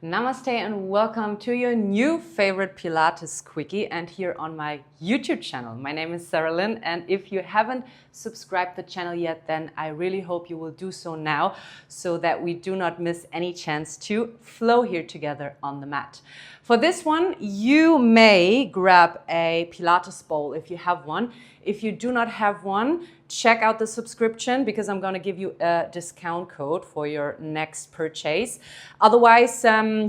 Namaste and welcome to your new favorite Pilates quickie and here on my YouTube channel. My name is Sara Lyn, and if you haven't subscribed the channel yet, then I really hope you will do so now so that we do not miss any chance to flow here together on the mat. For this one, you may grab a Pilates bowl if you have one. If you do not have one, check out the subscription because I'm going to give you a discount code for your next purchase. Otherwise,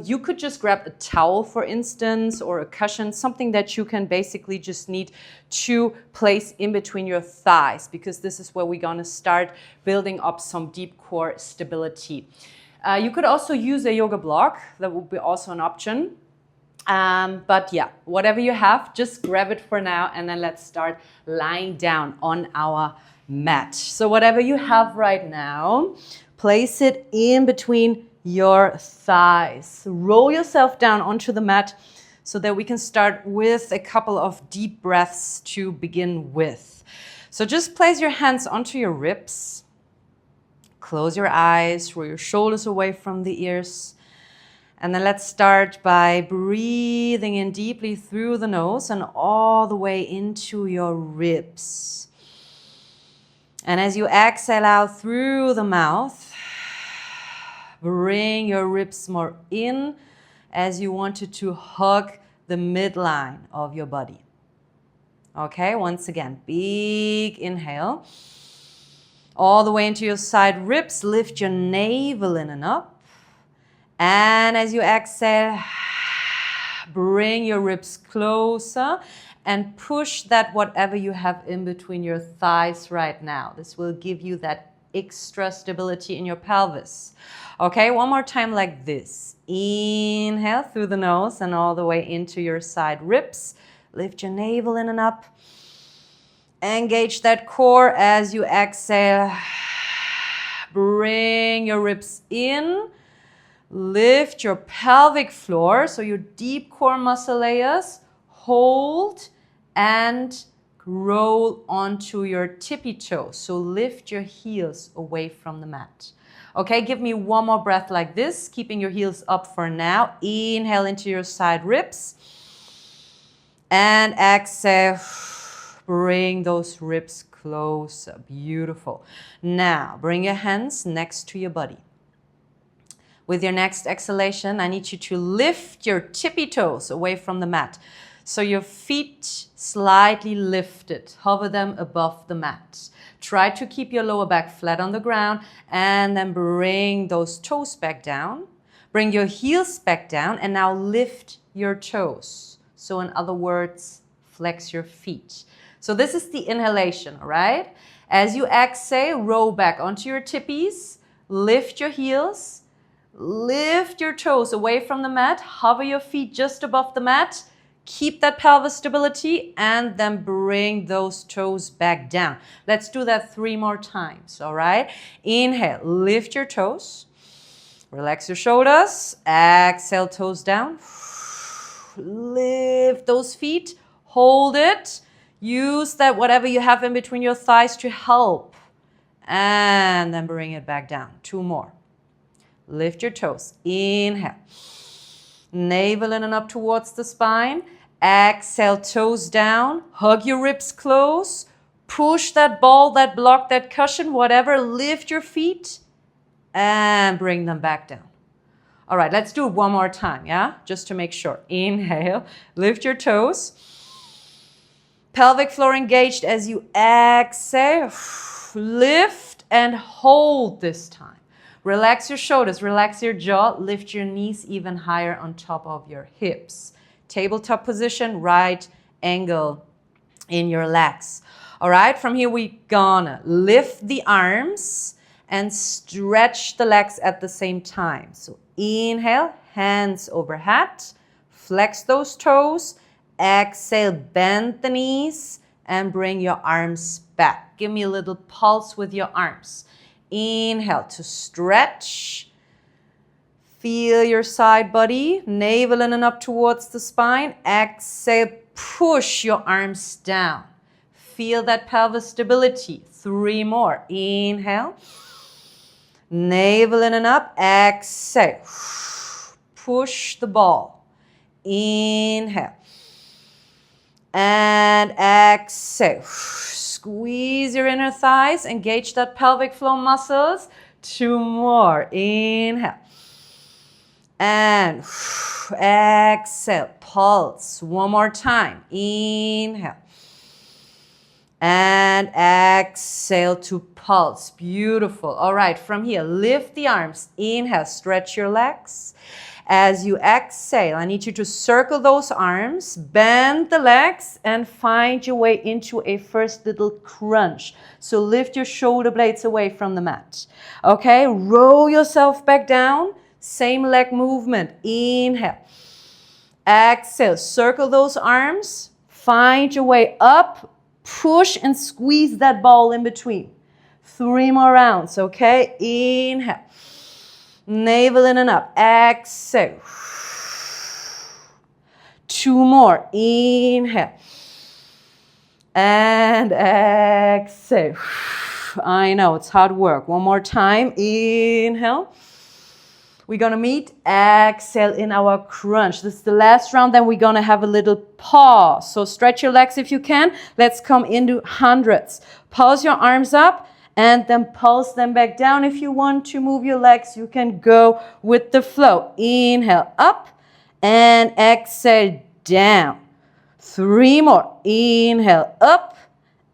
you could just grab a towel, for instance, or a cushion, something that you can basically just need to place in between your thighs, because this is where we're going to start building up some deep core stability. You could also use a yoga block. That would be also an option. But yeah, whatever you have, just grab it for now, and then let's start lying down on our mat. So whatever you have right now, place it in between your thighs. Roll yourself down onto the mat so that we can start with a couple of deep breaths to begin with. So just place your hands onto your ribs. Close your eyes, roll your shoulders away from the ears. And then let's start by breathing in deeply through the nose and all the way into your ribs. And as you exhale out through the mouth, bring your ribs more in as you wanted to hug the midline of your body. Okay, once again, big inhale. All the way into your side ribs, lift your navel in and up. And as you exhale, bring your ribs closer and push that whatever you have in between your thighs right now. This will give you that extra stability in your pelvis. Okay, one more time like this. Inhale through the nose and all the way into your side ribs. Lift your navel in and up. Engage that core as you exhale. Bring your ribs in. Lift your pelvic floor, so your deep core muscle layers. Hold and roll onto your tippy toes. So lift your heels away from the mat. Okay, give me one more breath like this, keeping your heels up for now. Inhale into your side ribs. And exhale, bring those ribs closer. Beautiful. Now, bring your hands next to your body. With your next exhalation, I need you to lift your tippy toes away from the mat. So your feet slightly lifted, hover them above the mat. Try to keep your lower back flat on the ground and then bring those toes back down. Bring your heels back down and now lift your toes. So in other words, flex your feet. So this is the inhalation, all right? As you exhale, roll back onto your tippies, lift your heels. Lift your toes away from the mat, hover your feet just above the mat, keep that pelvis stability, and then bring those toes back down. Let's do that 3 more times, all right? Inhale, lift your toes, relax your shoulders, exhale, toes down, lift those feet, hold it, use that whatever you have in between your thighs to help, and then bring it back down. 2 more. Lift your toes. Inhale. Navel in and up towards the spine. Exhale, toes down. Hug your ribs close. Push that ball, that block, that cushion, whatever. Lift your feet and bring them back down. All right, let's do it one more time, yeah? Just to make sure. Inhale. Lift your toes. Pelvic floor engaged as you exhale. Lift and hold this time. Relax your shoulders, relax your jaw, lift your knees even higher on top of your hips. Tabletop position, right angle in your legs. All right, from here we're gonna lift the arms and stretch the legs at the same time. So inhale, hands overhead, flex those toes. Exhale, bend the knees and bring your arms back. Give me a little pulse with your arms. Inhale to stretch. Feel your side body, navel in and up towards the spine. Exhale, push your arms down. Feel that pelvis stability. 3 more. Inhale. Navel in and up. Exhale. push the ball. Inhale. And exhale. Squeeze your inner thighs, engage that pelvic floor muscles. 2 more. Inhale. And exhale. Pulse. 1 more time. Inhale. And exhale to pulse. Beautiful. All right, from here, lift the arms. Inhale, stretch your legs. As you exhale, I need you to circle those arms, bend the legs, and find your way into a first little crunch. So lift your shoulder blades away from the mat. Okay, roll yourself back down. Same leg movement. Inhale. Exhale, circle those arms. Find your way up. Push and squeeze that ball in between. 3 more rounds, okay? Inhale. Navel in and up. Exhale. 2 more. Inhale. And exhale. I know, it's hard work. 1 more time. Inhale. We're going to meet, exhale in our crunch. This is the last round, then we're going to have a little pause. So stretch your legs if you can. Let's come into hundreds. Pulse your arms up and then pulse them back down. If you want to move your legs, you can go with the flow. Inhale up and exhale down. 3 more. Inhale up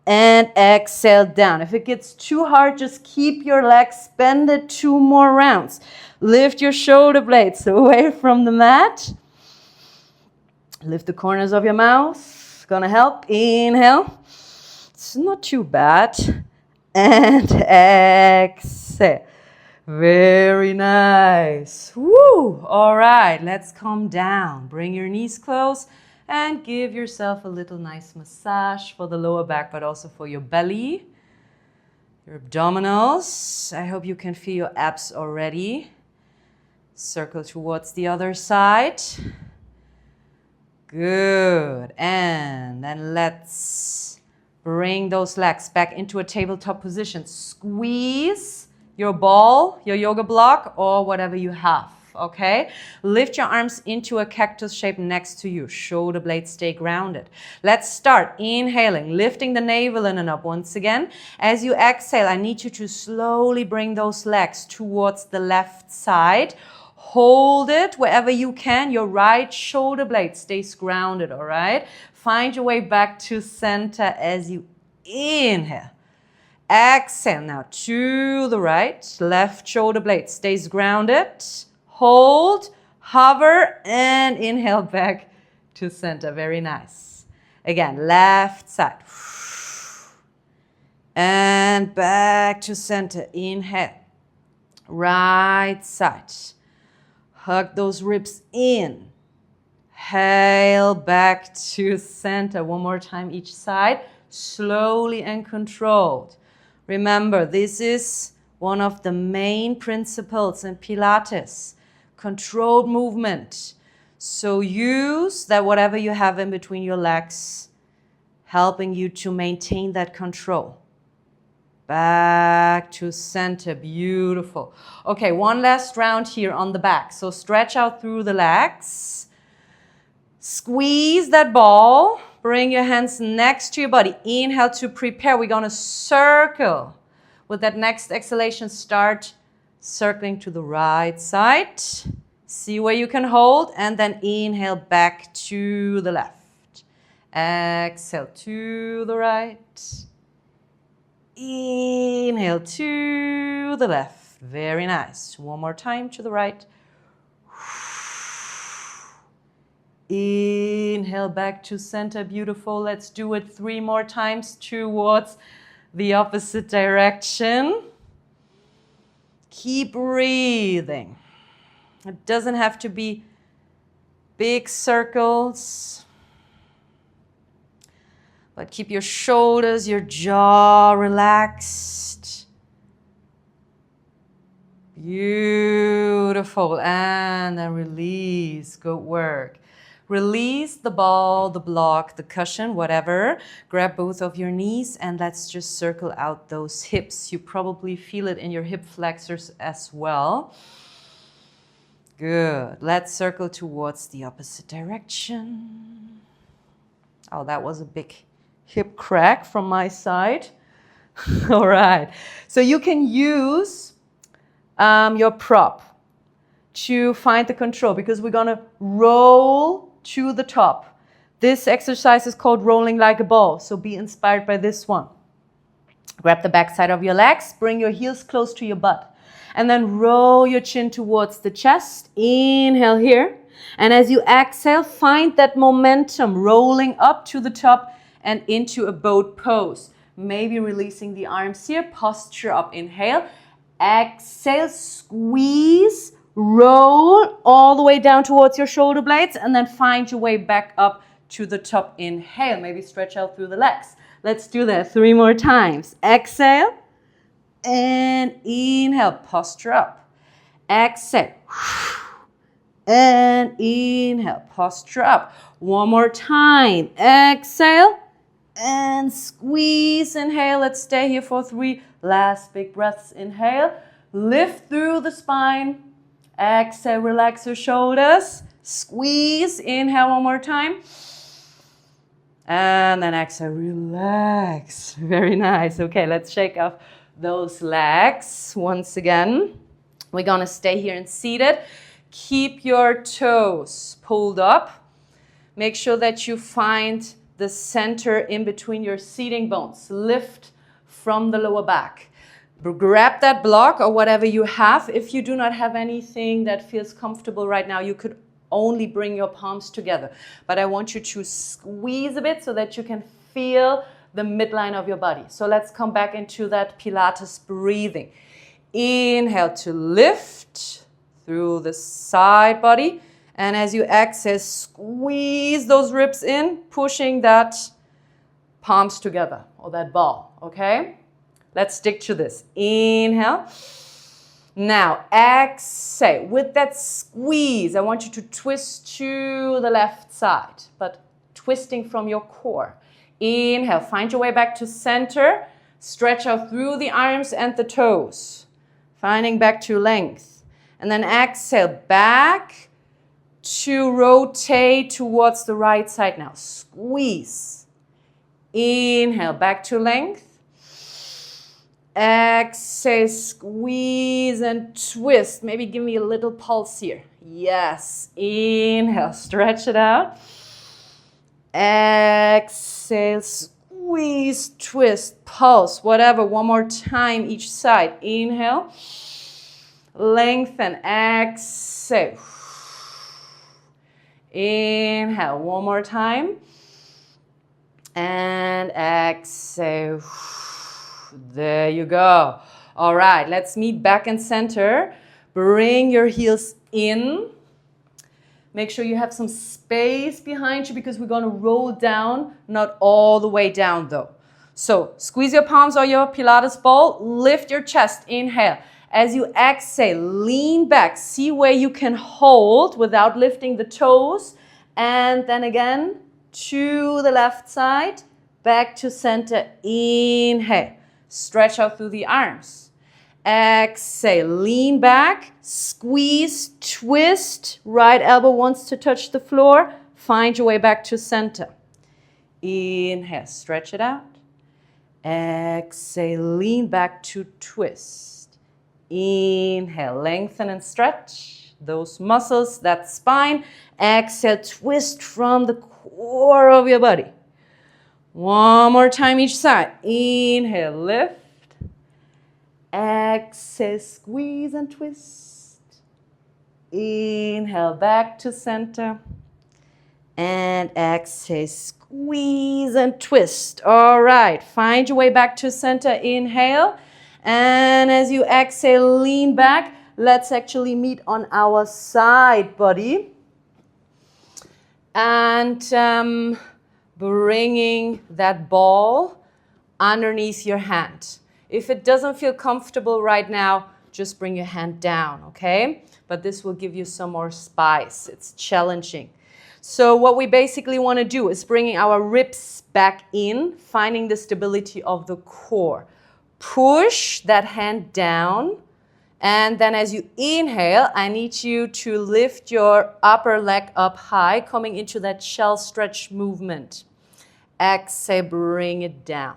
and exhale down. If it gets too hard, just keep your legs bended. 2 more rounds. Lift your shoulder blades away from the mat. Lift the corners of your mouth. Gonna help. Inhale. It's not too bad. And exhale. Very nice. Woo! All right, let's come down. Bring your knees close and give yourself a little nice massage for the lower back, but also for your belly, your abdominals. I hope you can feel your abs already. Circle towards the other side. Good. And then let's bring those legs back into a tabletop position. Squeeze your ball, your yoga block, or whatever you have. Okay? Lift your arms into a cactus shape next to you. Shoulder blades stay grounded. Let's start inhaling, lifting the navel in and up once again. As you exhale, I need you to slowly bring those legs towards the left side. Hold it wherever you can. Your right shoulder blade stays grounded, all right? Find your way back to center as you inhale. Exhale now to the right. Left shoulder blade stays grounded. Hold, hover, and inhale back to center. Very nice. Again, left side. And back to center. Inhale. Right side. Hug those ribs in. Inhale back to center. 1 more time each side. Slowly and controlled. Remember, this is one of the main principles in Pilates. Controlled movement. So use that whatever you have in between your legs, helping you to maintain that control. Back to center. Beautiful. Okay, 1 last round here on the back. So stretch out through the legs. Squeeze that ball. Bring your hands next to your body. Inhale to prepare. We're going to circle. With that next exhalation, start circling to the right side. See where you can hold. And then inhale back to the left. Exhale to the right. Inhale to the left. Very nice. 1 more time to the right. Inhale back to center. Beautiful. Let's do it 3 more times towards the opposite direction. Keep breathing. It doesn't have to be big circles. But keep your shoulders, your jaw relaxed. Beautiful. And then release. Good work. Release the ball, the block, the cushion, whatever. Grab both of your knees and let's just circle out those hips. You probably feel it in your hip flexors as well. Good. Let's circle towards the opposite direction. Oh, that was a big hip crack from my side. All right. So you can use your prop to find the control, because we're going to roll to the top. This exercise is called rolling like a ball. So be inspired by this one. Grab the back side of your legs, bring your heels close to your butt, and then roll your chin towards the chest. Inhale here. And as you exhale, find that momentum rolling up to the top and into a boat pose. Maybe releasing the arms here, posture up. Inhale, exhale, squeeze, roll all the way down towards your shoulder blades, and then find your way back up to the top. Inhale, maybe stretch out through the legs. Let's do that 3 more times. Exhale and inhale, posture up. Exhale and inhale, posture up. 1 more time. Exhale and squeeze. Inhale. Let's stay here for 3 last big breaths. Inhale, lift through the spine. Exhale, relax your shoulders. Squeeze. Inhale 1 more time. And then exhale, relax. Very nice. Okay, let's shake off those legs once again. We're going to stay here and seated. Keep your toes pulled up. Make sure that you find the center in between your seating bones. Lift from the lower back. Grab that block or whatever you have. If you do not have anything that feels comfortable right now, you could only bring your palms together. But I want you to squeeze a bit so that you can feel the midline of your body. So let's come back into that Pilates breathing. Inhale to lift through the side body. And as you exhale, squeeze those ribs in, pushing that palms together or that ball, okay? Let's stick to this. Inhale. Now, exhale. With that squeeze, I want you to twist to the left side, but twisting from your core. Inhale. Find your way back to center. Stretch out through the arms and the toes, finding back to length. And then exhale, back to rotate towards the right side now. Squeeze. Inhale, back to length. Exhale, squeeze and twist. Maybe give me a little pulse here. Yes. Inhale, stretch it out. Exhale, squeeze, twist, pulse, whatever. 1 more time each side. Inhale. Lengthen. Exhale. Inhale. 1 more time. And exhale. There you go. All right, let's meet back in center. Bring your heels in. Make sure you have some space behind you because we're going to roll down, not all the way down though. So squeeze your palms or your Pilates ball. Lift your chest. Inhale. As you exhale, lean back. See where you can hold without lifting the toes. And then again, to the left side, back to center. Inhale. Stretch out through the arms. Exhale, lean back, squeeze, twist. Right elbow wants to touch the floor. Find your way back to center. Inhale, stretch it out. Exhale, lean back to twist. Inhale, lengthen and stretch those muscles, that spine. Exhale, twist from the core of your body. 1 more time each side. Inhale, lift. Exhale, squeeze and twist. Inhale, back to center. And exhale, squeeze and twist. All right, find your way back to center. Inhale. And as you exhale, lean back. Let's actually meet on our side body. And bringing that ball underneath your hand. If it doesn't feel comfortable right now, just bring your hand down, okay? But this will give you some more spice. It's challenging. So what we basically want to do is bringing our ribs back in, finding the stability of the core. Push that hand down And then as you inhale, I need you to lift your upper leg up high, coming into that shell stretch movement. Exhale, bring it down.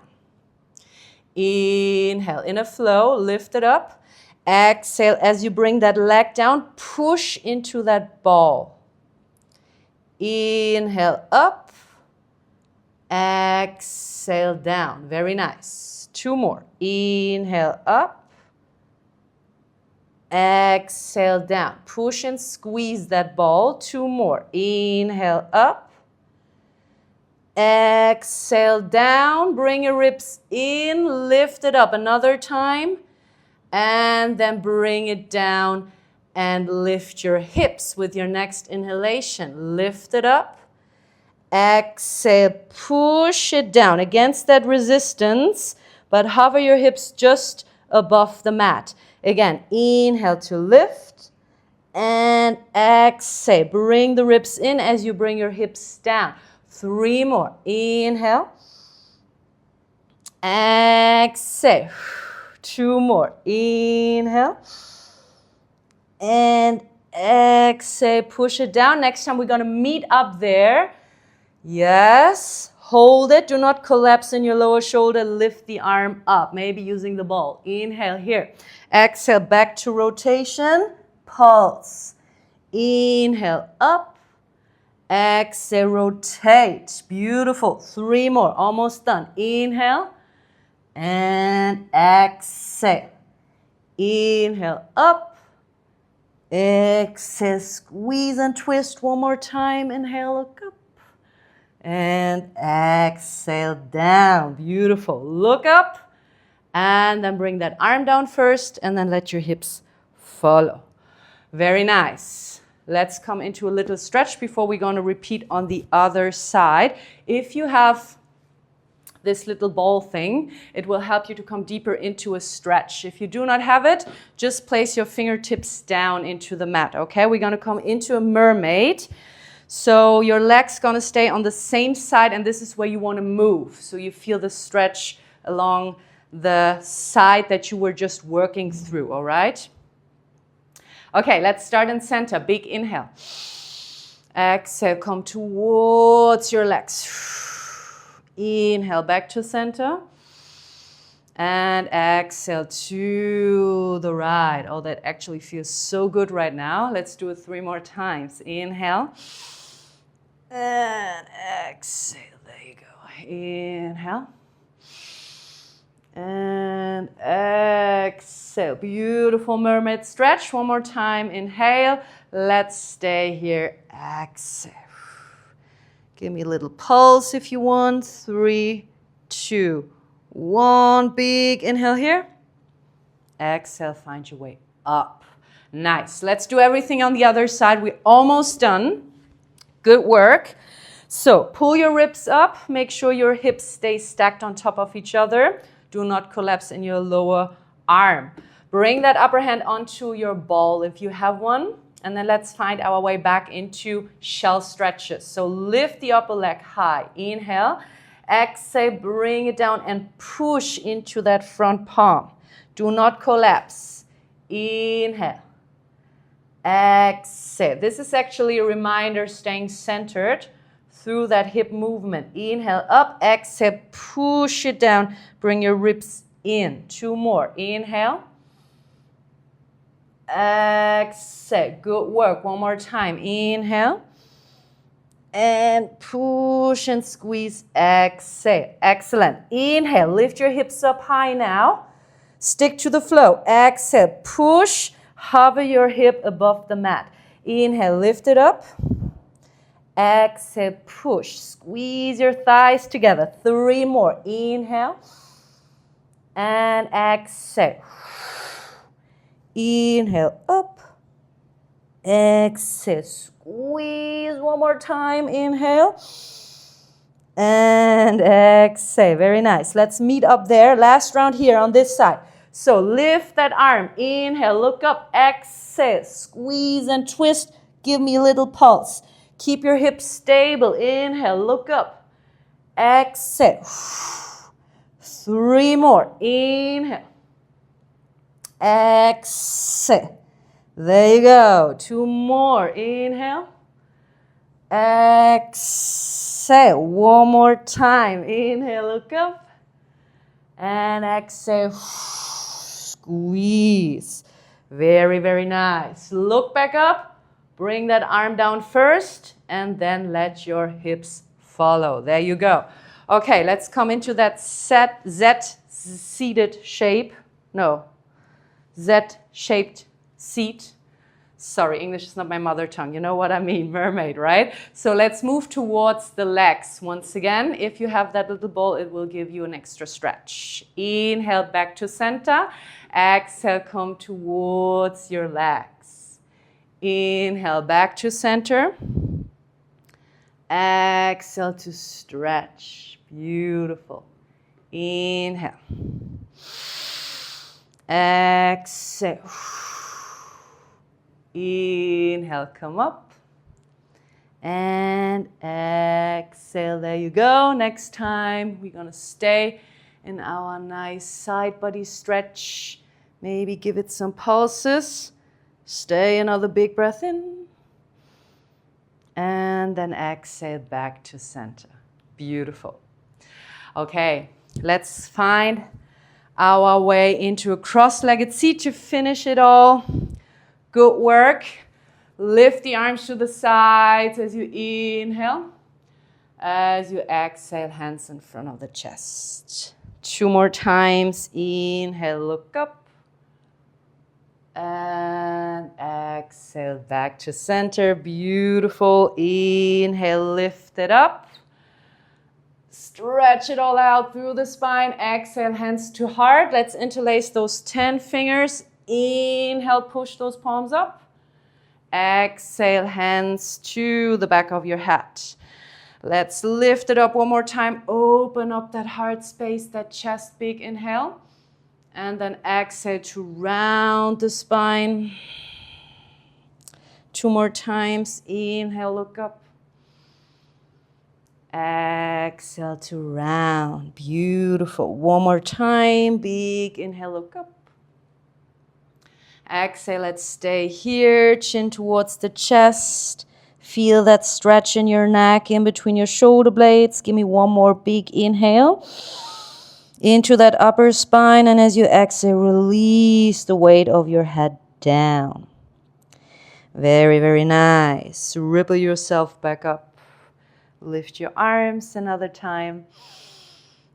Inhale, in a flow, lift it up. Exhale, as you bring that leg down, push into that ball. Inhale, up. Exhale, down. Very nice. 2 more. Inhale, up. Exhale, down. Push and squeeze that ball. 2 more. Inhale, up. Exhale, down. Bring your ribs in. Lift it up another time. And then bring it down and lift your hips with your next inhalation. Lift it up. Exhale, push it down against that resistance, but hover your hips just above the mat. Again, inhale to lift and exhale. Bring the ribs in as you bring your hips down. 3 more. Inhale. Exhale. 2 more. Inhale. And exhale. Push it down. Next time we're going to meet up there. Yes. Hold it. Do not collapse in your lower shoulder. Lift the arm up. Maybe using the ball. Inhale here. Exhale. Back to rotation. Pulse. Inhale up. Exhale. Rotate. Beautiful. 3 more. Almost done. Inhale. And exhale. Inhale up. Exhale. Squeeze and twist. 1 more time. Inhale. Look up. And exhale down. Beautiful. Look up. And then bring that arm down first. And then let your hips follow. Very nice. Let's come into a little stretch before we're going to repeat on the other side. If you have this little ball thing, it will help you to come deeper into a stretch. If you do not have it, just place your fingertips down into the mat. Okay, we're going to come into a mermaid. So your leg's going to stay on the same side, and this is where you want to move. So you feel the stretch along the side that you were just working through, all right? Okay, let's start in center. Big inhale. Exhale, come towards your legs. Inhale, back to center. And exhale to the right. Oh, that actually feels so good right now. Let's do it 3 more times. Inhale. And exhale. There you go. Inhale. And exhale. Beautiful mermaid stretch. 1 more time. Inhale. Let's stay here. Exhale. Give me a little pulse if you want. 3, 2, 1. Big inhale here. Exhale. Find your way up. Nice. Let's do everything on the other side. We're almost done. Good work. So pull your ribs up. Make sure your hips stay stacked on top of each other. Do not collapse in your lower arm. Bring that upper hand onto your ball if you have one. And then let's find our way back into shell stretches. So lift the upper leg high. Inhale. Exhale. Bring it down and push into that front palm. Do not collapse. Inhale. Exhale. This is actually a reminder staying centered through that hip movement. Inhale up, exhale, push it down. Bring your ribs in. 2 more. Inhale. Exhale. Good work. 1 more time. Inhale. And push and squeeze. Exhale. Excellent. Inhale. Lift your hips up high now. Stick to the flow. Exhale. Push. Hover your hip above the mat. Inhale, lift it up. Exhale, push. Squeeze your thighs together. 3 more. Inhale. And exhale. Inhale, up. Exhale. Squeeze 1 more time. Inhale. And exhale. Very nice. Let's meet up there. Last round here on this side. So lift that arm. Inhale, look up. Exhale, squeeze and twist. Give me a little pulse. Keep your hips stable. Inhale, look up. Exhale. 3 more. Inhale. exhale. There you go. 2 more. Inhale. Exhale. 1 more time. Inhale, look up. And exhale. Squeeze. Very, very nice. Look back up. Bring that arm down first. And then let your hips follow. There you go. Okay, let's come into that Z-seated shape. No. Z-shaped seat. Sorry, English is not my mother tongue. You know what I mean, mermaid, right? So let's move towards the legs. Once again, if you have that little ball, it will give you an extra stretch. Inhale, back to center. Exhale, come towards your legs. Inhale, back to center. Exhale to stretch. Beautiful. Inhale. Exhale. Inhale, come up. And exhale, there you go. Next time, we're going to stay in our nice side body stretch. Maybe give it some pulses. Stay another big breath in. And then exhale back to center. Beautiful. Okay, let's find our way into a cross-legged seat to finish it all. Good work. Lift the arms to the sides as you inhale. As you exhale, hands in front of the chest. 2 more times. Inhale, look up. And exhale, back to center. Beautiful. Inhale, lift it up. Stretch it all out through the spine. Exhale, hands to heart. Let's interlace those 10 fingers. Inhale, push those palms up. Exhale, hands to the back of your head. Let's lift it up 1 more time. Open up that heart space, that chest, big inhale. And then exhale to round the spine. 2 more times. Inhale, look up. Exhale to round. Beautiful. 1 more time. Big inhale, look up. Exhale, let's stay here. Chin towards the chest. Feel that stretch in your neck, in between your shoulder blades. Give me 1 more big inhale. Into that upper spine. And as you exhale, release the weight of your head down. Very, very nice. Ripple yourself back up. Lift your arms another time.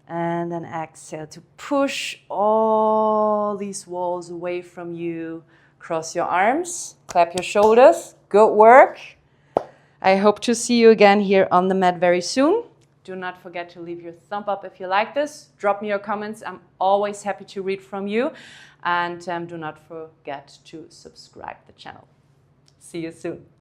And then exhale to push all these walls away from you. Cross your arms. Clap your shoulders. Good work. I hope to see you again here on the mat very soon. Do not forget to leave your thumb up if you like this. Drop me your comments. I'm always happy to read from you. And do not forget to subscribe to the channel. See you soon.